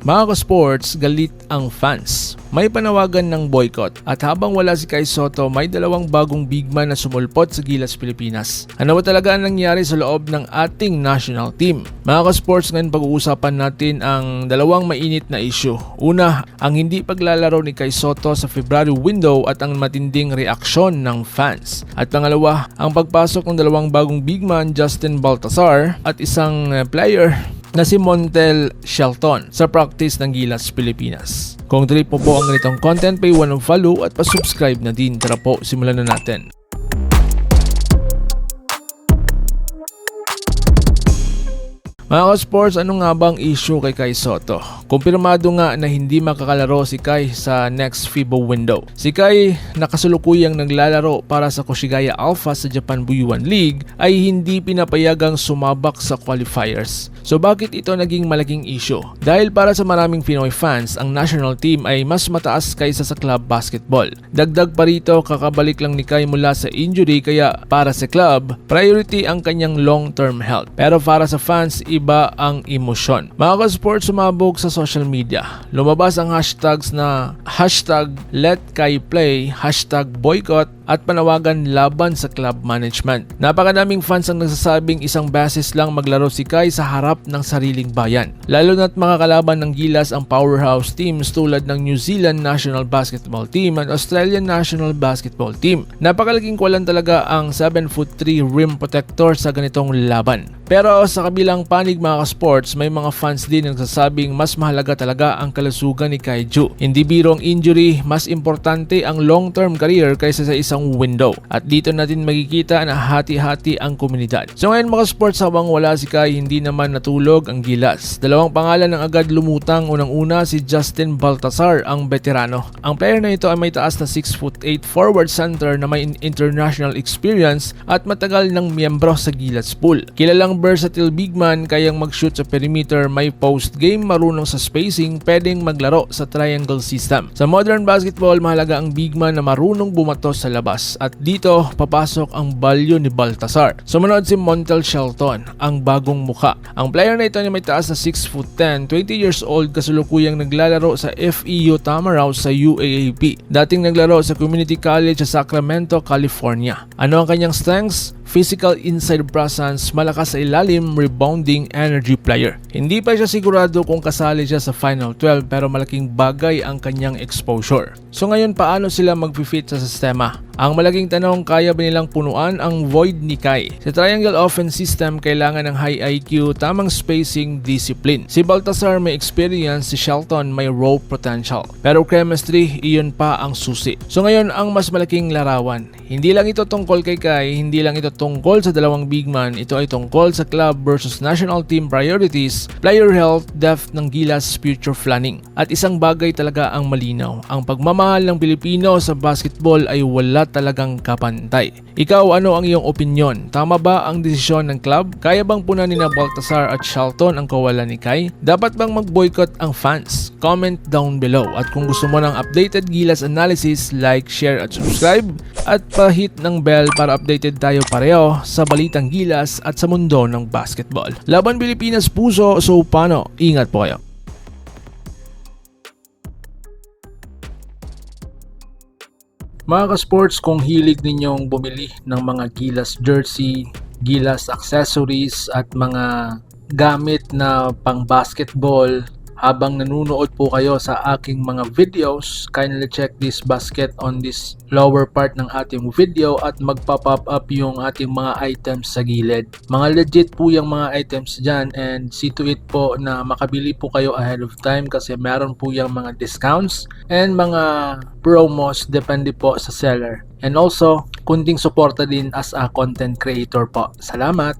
Mga ka-sports, galit ang fans. May panawagan ng boycott at habang wala si Kai Sotto, may dalawang bagong bigman na sumulpot sa Gilas, Pilipinas. Ano ba talaga ang nangyari sa loob ng ating national team? Mga ka-sports, ngayon pag-uusapan natin ang dalawang mainit na issue. Una, ang hindi paglalaro ni Kai Sotto sa February window at ang matinding reaksyon ng fans. At pangalawa, ang pagpasok ng dalawang bagong bigman, Justin Baltazar at isang player na si Montel Shelton sa practice ng Gilas, Pilipinas. Kung trip mo po ang ganitong content, pay-1 ng follow at pa-subscribe na din. Tara po, simulan na natin. Mga ka-sports, ano nga bang issue kay Kai Sotto? Kumpirmado nga na hindi makakalaro si Kai sa next FIBA window. Si Kai, nakasulukuyang naglalaro para sa Koshigaya Alpha sa Japan Buyuan League, ay hindi pinapayagang sumabak sa qualifiers. So bakit ito naging malaking issue? Dahil para sa maraming Pinoy fans, ang national team ay mas mataas kaysa sa club basketball. Dagdag pa rito, kakabalik lang ni Kai mula sa injury, kaya para sa club, priority ang kanyang long-term health. Pero para sa fans, iba ang emosyon. Mga ka-sports, sumabog sa social media. Lumabas ang hashtags na #LetKaiPlay, #boycott at panawagan laban sa club management. Napakadaming fans ang nagsasabing isang beses lang maglaro si Kai sa harap ng sariling bayan. Lalo na't mga kalaban ng Gilas ang powerhouse teams tulad ng New Zealand National Basketball Team at Australian National Basketball Team. Napakalaking kwalan talaga ang 7'3" rim protector sa ganitong laban. Pero sa kabilang panig mga ka-sports, may mga fans din ang nagsasabing mas mahalaga talaga ang kalusugan ni Kai Ju. Hindi birong injury, mas importante ang long-term career kaysa sa isang window. At dito natin makikita na hati-hati ang komunidad. So ngayon mga sports, habang wala si Kai, hindi naman natulog ang Gilas. Dalawang pangalan ang agad lumutang. Unang-una si Justin Baltazar, ang veterano. Ang player na ito ay may taas na 6'8" forward center na may international experience at matagal ng miyembro sa Gilas pool. Kilalang versatile bigman, kayang mag-shoot sa perimeter, may post-game, marunong sa spacing, pwedeng maglaro sa triangle system. Sa modern basketball, mahalaga ang bigman na marunong bumato sa labas. At dito, papasok ang value ni Baltazar. Sumunod si Montel Shelton, ang bagong muka. Ang player na ito ay may taas na 6'10", 20 years old, kasulukuyang naglalaro sa FEU Tamaraw sa UAAP. Dating naglaro sa Community College sa Sacramento, California. Ano ang kanyang strengths? Physical inside presence, malakas sa ilalim, rebounding, energy player. Hindi pa siya sigurado kung kasali siya sa Final 12 pero malaking bagay ang kanyang exposure. So ngayon, paano sila mag-fit sa sistema? Ang malaking tanong, kaya ba nilang punuan ang void ni Kai? Sa triangle offense system, kailangan ng high IQ, tamang spacing, discipline. Si Baltazar may experience, si Shelton may raw potential. Pero chemistry, iyon pa ang susi. So ngayon, ang mas malaking larawan. Hindi lang ito tungkol kay Kai, hindi lang ito tungkol sa dalawang bigman, ito ay tungkol sa club versus national team priorities, player health, depth ng Gilas, future planning. At isang bagay talaga ang malinaw, ang pagmamahal ng Pilipino sa basketball ay wala talagang kapantay. Ikaw, ano ang iyong opinyon? Tama ba ang desisyon ng club? Kaya bang punanin na Baltazar at Shelton ang kawalan ni Kai? Dapat bang mag-boycott ang fans? Comment down below. At kung gusto mo ng updated Gilas analysis, like, share at subscribe. At pa-hit ng bell para updated tayo pareho sa balitang Gilas at sa mundo ng basketball. Laban Pilipinas puso, so paano? Ingat po kayo. Mga ka-sports, kung hilig ninyong bumili ng mga Gilas jersey, Gilas accessories at mga gamit na pang basketball, habang nanunood po kayo sa aking mga videos, kindly check this basket on this lower part ng ating video at magpa-pop up yung ating mga items sa gilid. Mga legit po yung mga items dyan, and see to it po na makabili po kayo ahead of time kasi meron po yung mga discounts and mga promos depende po sa seller. And also, kunting suporta din as a content creator po. Salamat!